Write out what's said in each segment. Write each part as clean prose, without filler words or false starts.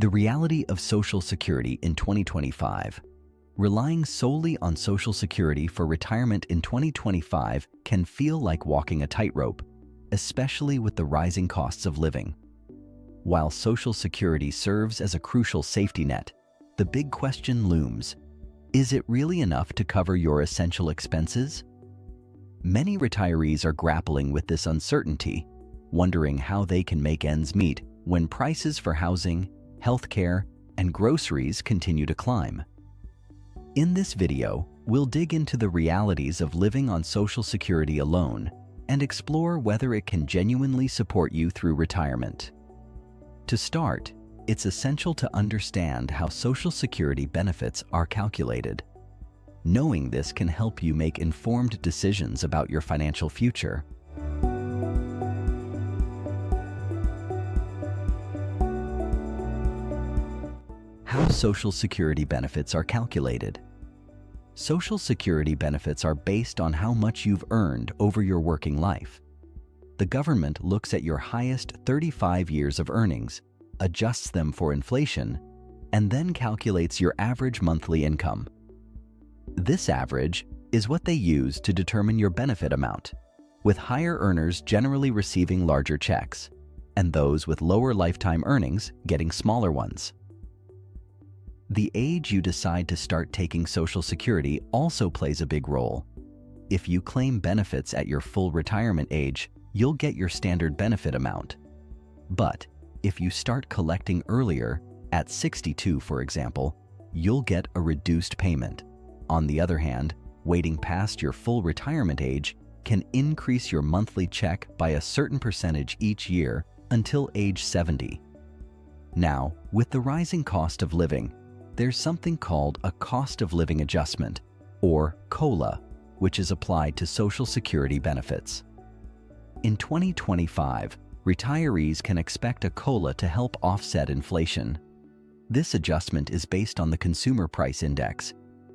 The reality of Social Security in 2025. Relying solely on Social Security for retirement in 2025 can feel like walking a tightrope, especially with the rising costs of living. While Social Security serves as a crucial safety net, the big question looms: is it really enough to cover your essential expenses? Many retirees are grappling with this uncertainty, wondering how they can make ends meet when prices for housing, healthcare, and groceries continue to climb. In this video, we'll dig into the realities of living on Social Security alone and explore whether it can genuinely support you through retirement. To start, it's essential to understand how Social Security benefits are calculated. Knowing this can help you make informed decisions about your financial future. How Social Security benefits are calculated. Social Security benefits are based on how much you've earned over your working life. The government looks at your highest 35 years of earnings, adjusts them for inflation, and then calculates your average monthly income. This average is what they use to determine your benefit amount, with higher earners generally receiving larger checks, and those with lower lifetime earnings getting smaller ones. The age you decide to start taking Social Security also plays a big role. If you claim benefits at your full retirement age, you'll get your standard benefit amount. But if you start collecting earlier, at 62 for example, you'll get a reduced payment. On the other hand, waiting past your full retirement age can increase your monthly check by a certain percentage each year until age 70. Now, with the rising cost of living, there's something called a cost of living adjustment, or COLA, which is applied to Social Security benefits. In 2025, retirees can expect a COLA to help offset inflation. This adjustment is based on the Consumer Price Index,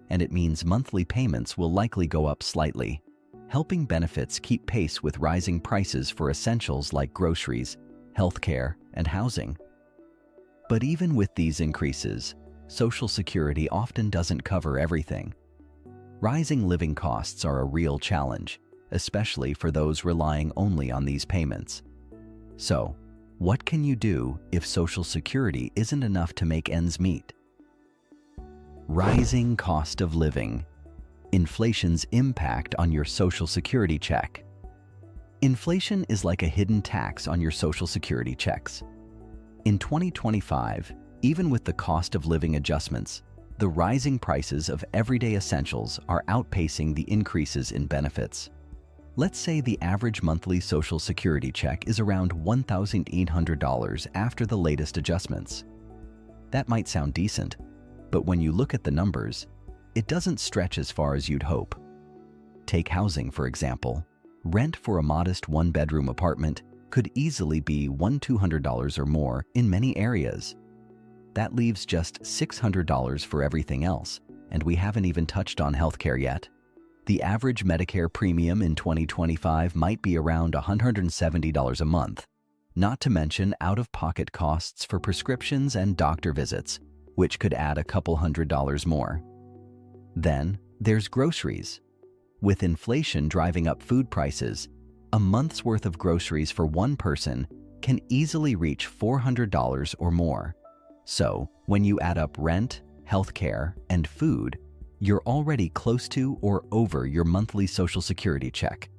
and it means monthly payments will likely go up slightly, helping benefits keep pace with rising prices for essentials like groceries, healthcare, and housing. But even with these increases, Social Security often doesn't cover everything. Rising living costs are a real challenge, especially for those relying only on these payments. So, what can you do if Social Security isn't enough to make ends meet? Rising cost of living. Inflation's impact on your Social Security check. Inflation is like a hidden tax on your Social Security checks. In 2025, even with the cost of living adjustments, the rising prices of everyday essentials are outpacing the increases in benefits. Let's say the average monthly Social Security check is around $1,800 after the latest adjustments. That might sound decent, but when you look at the numbers, it doesn't stretch as far as you'd hope. Take housing, for example. Rent for a modest one-bedroom apartment could easily be $1,200 or more in many areas. That leaves just $600 for everything else, and we haven't even touched on healthcare yet. The average Medicare premium in 2025 might be around $170 a month, not to mention out-of-pocket costs for prescriptions and doctor visits, which could add a couple $100 more. Then, there's groceries. With inflation driving up food prices, a month's worth of groceries for one person can easily reach $400 or more. So, when you add up rent, healthcare, and food, you're already close to or over your monthly Social Security check.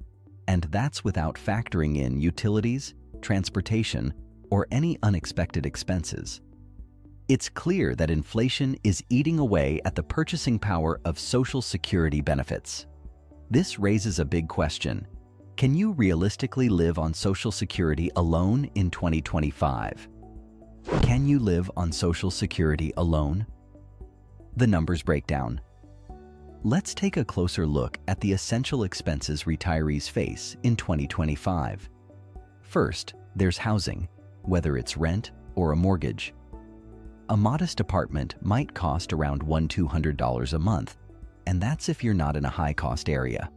And that's without factoring in utilities, transportation, or any unexpected expenses. It's clear that inflation is eating away at the purchasing power of Social Security benefits. This raises a big question. Can you realistically live on Social Security alone in 2025? Can you live on Social Security alone? The numbers break down. Let's take a closer look at the essential expenses retirees face in 2025. First, there's housing, whether it's rent or a mortgage. A modest apartment might cost around $1,200 a month, and that's if you're not in a high-cost area.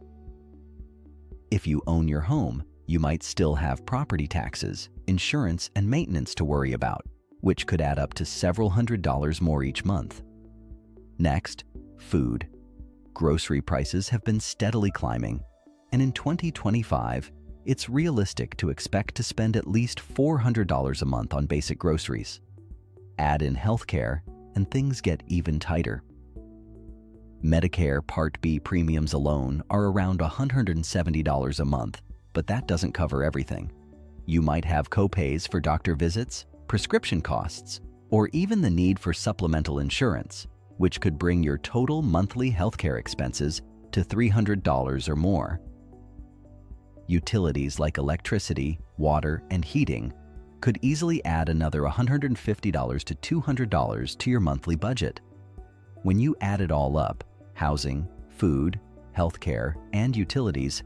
If you own your home, you might still have property taxes, insurance, and maintenance to worry about, which could add up to several $100s more each month. Next, food. Grocery prices have been steadily climbing, and in 2025, it's realistic to expect to spend at least $400 a month on basic groceries. Add in healthcare, and things get even tighter. Medicare Part B premiums alone are around $170 a month, but that doesn't cover everything. You might have copays for doctor visits, prescription costs, or even the need for supplemental insurance, which could bring your total monthly healthcare expenses to $300 or more. Utilities like electricity, water, and heating could easily add another $150 to $200 to your monthly budget. When you add it all up, housing, food, healthcare, and utilities,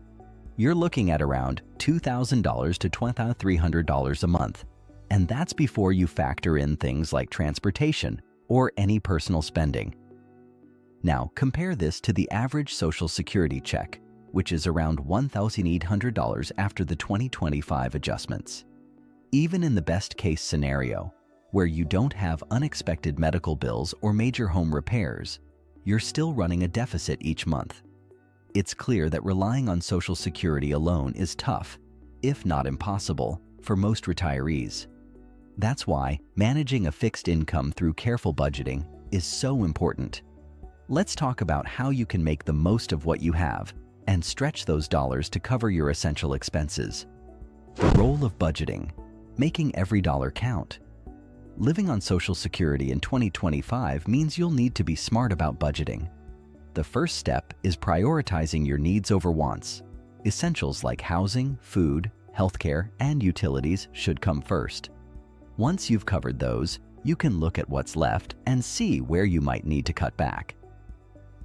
you're looking at around $2,000 to $2,300 a month, and that's before you factor in things like transportation or any personal spending. Now, compare this to the average Social Security check, which is around $1,800 after the 2025 adjustments. Even in the best-case scenario, where you don't have unexpected medical bills or major home repairs, you're still running a deficit each month. It's clear that relying on Social Security alone is tough, if not impossible, for most retirees. That's why managing a fixed income through careful budgeting is so important. Let's talk about how you can make the most of what you have and stretch those dollars to cover your essential expenses. The role of budgeting: making every dollar count. Living on Social Security in 2025 means you'll need to be smart about budgeting. The first step is prioritizing your needs over wants. Essentials like housing, food, healthcare, and utilities should come first. Once you've covered those, you can look at what's left and see where you might need to cut back.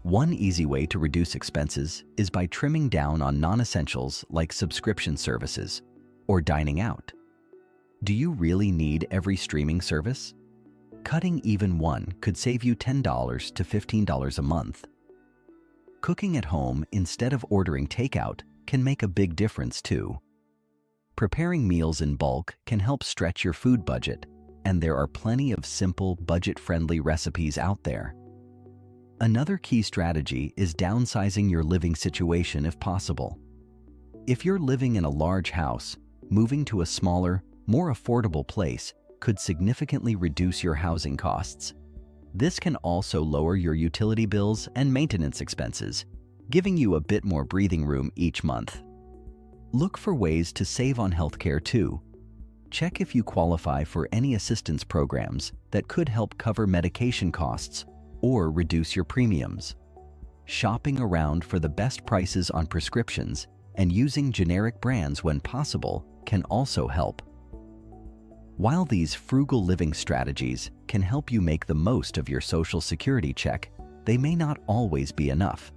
One easy way to reduce expenses is by trimming down on non-essentials like subscription services or dining out. Do you really need every streaming service? Cutting even one could save you $10 to $15 a month. Cooking at home instead of ordering takeout can make a big difference too. Preparing meals in bulk can help stretch your food budget, and there are plenty of simple, budget-friendly recipes out there. Another key strategy is downsizing your living situation if possible. If you're living in a large house, moving to a smaller, more affordable place could significantly reduce your housing costs. This can also lower your utility bills and maintenance expenses, giving you a bit more breathing room each month. Look for ways to save on healthcare too. Check if you qualify for any assistance programs that could help cover medication costs or reduce your premiums. Shopping around for the best prices on prescriptions and using generic brands when possible can also help. While these frugal living strategies can help you make the most of your Social Security check, they may not always be enough.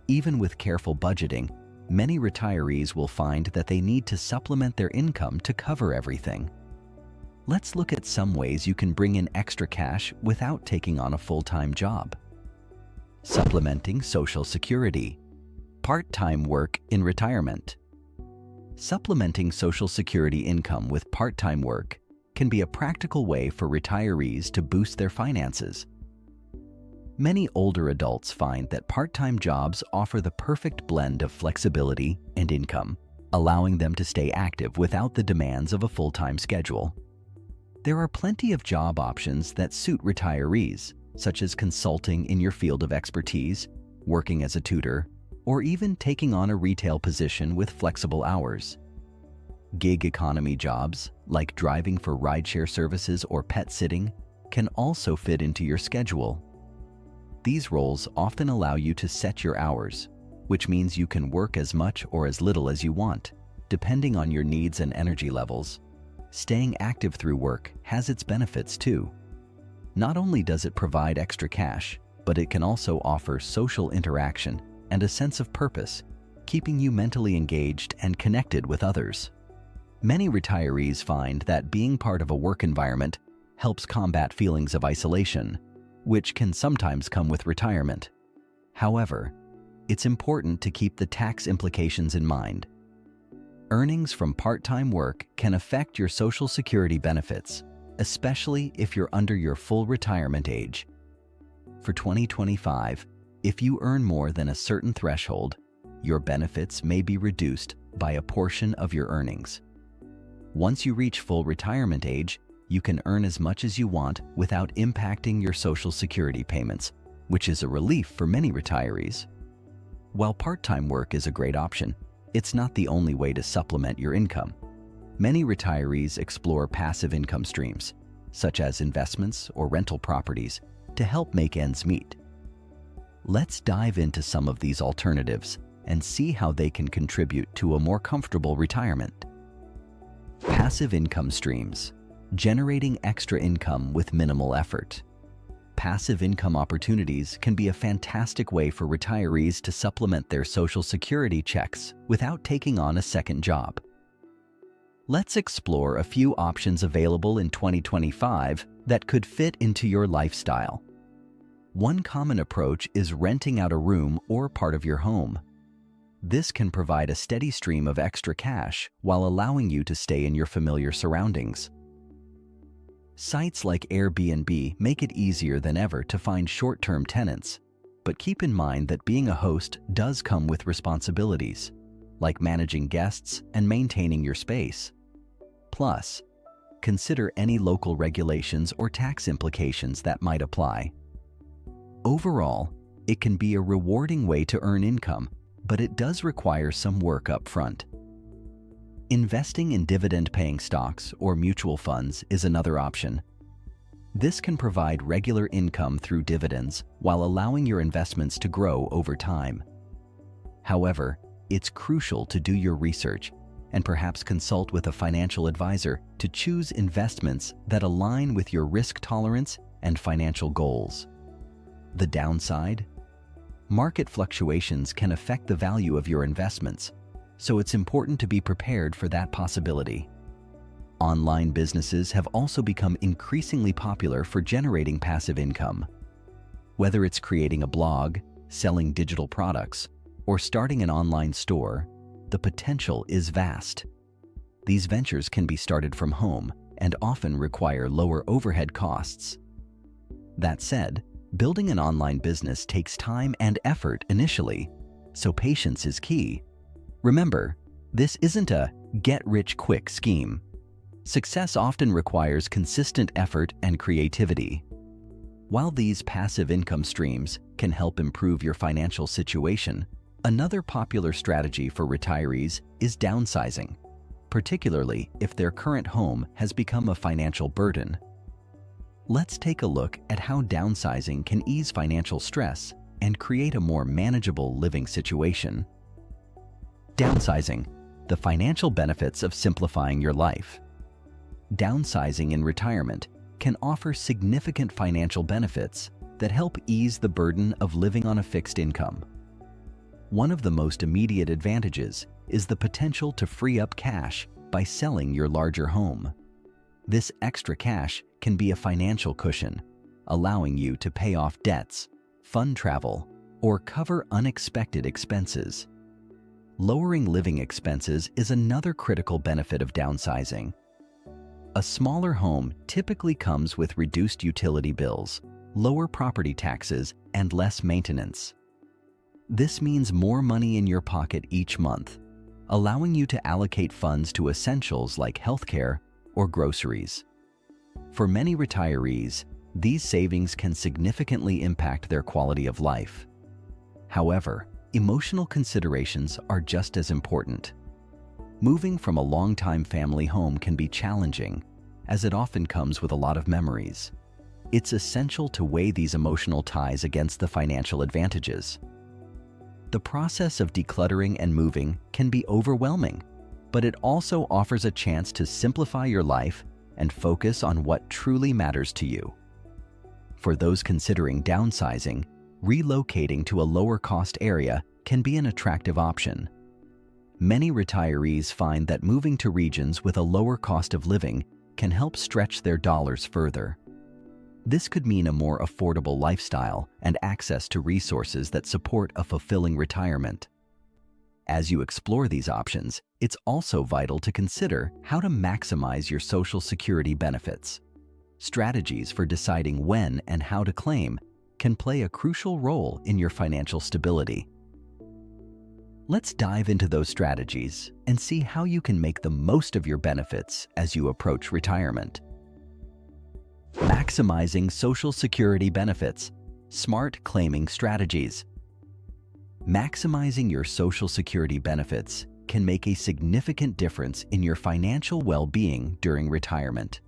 Even with careful budgeting, many retirees will find that they need to supplement their income to cover everything. Let's look at some ways you can bring in extra cash without taking on a full-time job. Supplementing Social Security. Part-time work in retirement. Supplementing Social Security income with part-time work can be a practical way for retirees to boost their finances. Many older adults find that part-time jobs offer the perfect blend of flexibility and income, allowing them to stay active without the demands of a full-time schedule. There are plenty of job options that suit retirees, such as consulting in your field of expertise, working as a tutor, or even taking on a retail position with flexible hours. Gig economy jobs, like driving for rideshare services or pet sitting, can also fit into your schedule. These roles often allow you to set your hours, which means you can work as much or as little as you want, depending on your needs and energy levels. Staying active through work has its benefits too. Not only does it provide extra cash, but it can also offer social interaction and a sense of purpose, keeping you mentally engaged and connected with others. Many retirees find that being part of a work environment helps combat feelings of isolation, which can sometimes come with retirement. However, it's important to keep the tax implications in mind. Earnings from part-time work can affect your Social Security benefits, especially if you're under your full retirement age. For 2025, if you earn more than a certain threshold, your benefits may be reduced by a portion of your earnings. Once you reach full retirement age, you can earn as much as you want without impacting your Social Security payments, which is a relief for many retirees. While part-time work is a great option, it's not the only way to supplement your income. Many retirees explore passive income streams, such as investments or rental properties, to help make ends meet. Let's dive into some of these alternatives and see how they can contribute to a more comfortable retirement. Passive income streams, generating extra income with minimal effort. Passive income opportunities can be a fantastic way for retirees to supplement their Social Security checks without taking on a second job. Let's explore a few options available in 2025 that could fit into your lifestyle. One common approach is renting out a room or part of your home. This can provide a steady stream of extra cash while allowing you to stay in your familiar surroundings. Sites like Airbnb make it easier than ever to find short-term tenants, but keep in mind that being a host does come with responsibilities, like managing guests and maintaining your space. Plus, consider any local regulations or tax implications that might apply. Overall, it can be a rewarding way to earn income, but it does require some work up front. Investing in dividend-paying stocks or mutual funds is another option. This can provide regular income through dividends while allowing your investments to grow over time. However, it's crucial to do your research and perhaps consult with a financial advisor to choose investments that align with your risk tolerance and financial goals. The downside? Market fluctuations can affect the value of your investments, so it's important to be prepared for that possibility. Online businesses have also become increasingly popular for generating passive income. Whether it's creating a blog, selling digital products, or starting an online store, the potential is vast. These ventures can be started from home and often require lower overhead costs. That said, building an online business takes time and effort initially, so patience is key. Remember, this isn't a get-rich-quick scheme. Success often requires consistent effort and creativity. While these passive income streams can help improve your financial situation, another popular strategy for retirees is downsizing, particularly if their current home has become a financial burden. Let's take a look at how downsizing can ease financial stress and create a more manageable living situation. Downsizing, the financial benefits of simplifying your life. Downsizing in retirement can offer significant financial benefits that help ease the burden of living on a fixed income. One of the most immediate advantages is the potential to free up cash by selling your larger home. This extra cash can be a financial cushion, allowing you to pay off debts, fund travel, or cover unexpected expenses. Lowering living expenses is another critical benefit of downsizing. A smaller home typically comes with reduced utility bills, lower property taxes, and less maintenance. This means more money in your pocket each month, allowing you to allocate funds to essentials like healthcare or groceries. For many retirees, these savings can significantly impact their quality of life. However, emotional considerations are just as important. Moving from a longtime family home can be challenging, as it often comes with a lot of memories. It's essential to weigh these emotional ties against the financial advantages. The process of decluttering and moving can be overwhelming, but it also offers a chance to simplify your life and focus on what truly matters to you. For those considering downsizing, relocating to a lower-cost area can be an attractive option. Many retirees find that moving to regions with a lower cost of living can help stretch their dollars further. This could mean a more affordable lifestyle and access to resources that support a fulfilling retirement. As you explore these options, it's also vital to consider how to maximize your Social Security benefits. strategies for deciding when and how to claim can play a crucial role in your financial stability. Let's dive into those strategies and see how you can make the most of your benefits as you approach retirement. Maximizing Social Security benefits. Smart claiming strategies. Maximizing your Social Security benefits can make a significant difference in your financial well-being during retirement.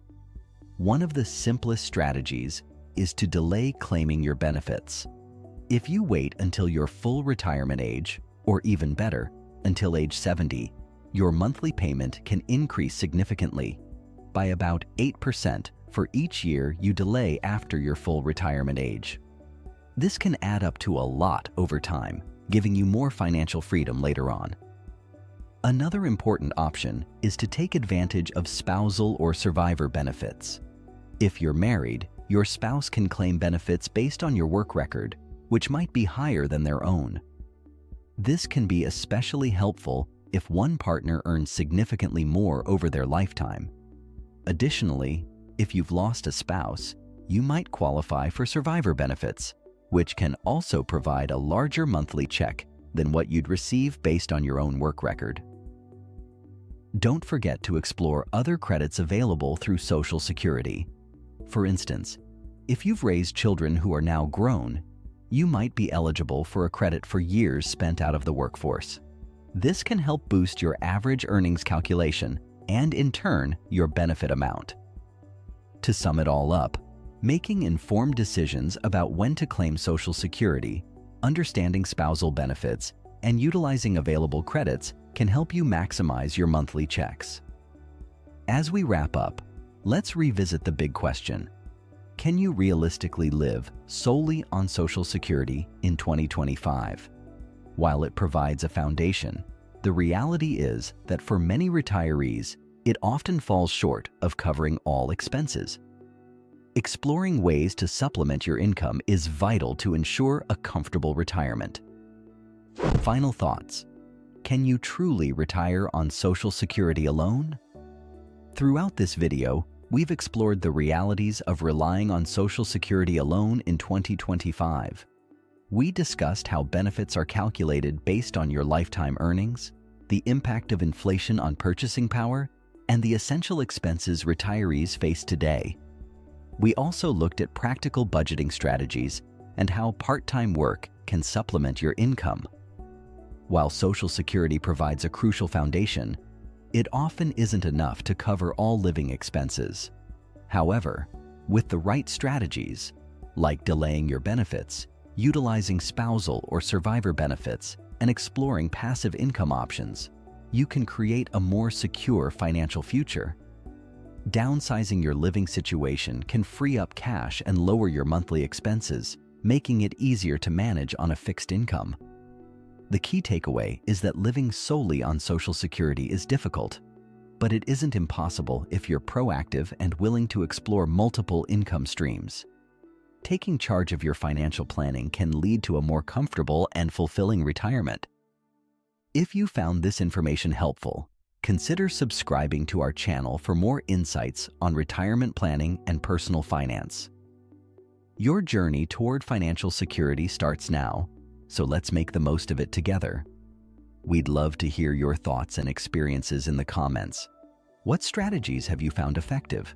One of the simplest strategies is to delay claiming your benefits. If you wait until your full retirement age, or even better, until age 70, your monthly payment can increase significantly by about 8% for each year you delay after your full retirement age. This can add up to a lot over time, giving you more financial freedom later on. Another important option is to take advantage of spousal or survivor benefits. If you're married, your spouse can claim benefits based on your work record, which might be higher than their own. This can be especially helpful if one partner earns significantly more over their lifetime. Additionally, if you've lost a spouse, you might qualify for survivor benefits, which can also provide a larger monthly check than what you'd receive based on your own work record. Don't forget to explore other credits available through Social Security. For instance, if you've raised children who are now grown, you might be eligible for a credit for years spent out of the workforce. This can help boost your average earnings calculation and, in turn, your benefit amount. To sum it all up, making informed decisions about when to claim Social Security, understanding spousal benefits, and utilizing available credits can help you maximize your monthly checks. As we wrap up, let's revisit the big question. Can you realistically live solely on Social Security in 2025? While it provides a foundation, the reality is that for many retirees, it often falls short of covering all expenses. Exploring ways to supplement your income is vital to ensure a comfortable retirement. Final thoughts. Can you truly retire on Social Security alone? Throughout this video, we've explored the realities of relying on Social Security alone in 2025. We discussed how benefits are calculated based on your lifetime earnings, the impact of inflation on purchasing power, and the essential expenses retirees face today. We also looked at practical budgeting strategies and how part-time work can supplement your income. While Social Security provides a crucial foundation, it often isn't enough to cover all living expenses. However, with the right strategies, like delaying your benefits, utilizing spousal or survivor benefits, and exploring passive income options, you can create a more secure financial future. Downsizing your living situation can free up cash and lower your monthly expenses, making it easier to manage on a fixed income. The key takeaway is that living solely on Social Security is difficult, but it isn't impossible if you're proactive and willing to explore multiple income streams. Taking charge of your financial planning can lead to a more comfortable and fulfilling retirement. If you found this information helpful, consider subscribing to our channel for more insights on retirement planning and personal finance. Your journey toward financial security starts now, so let's make the most of it together. We'd love to hear your thoughts and experiences in the comments. What strategies have you found effective?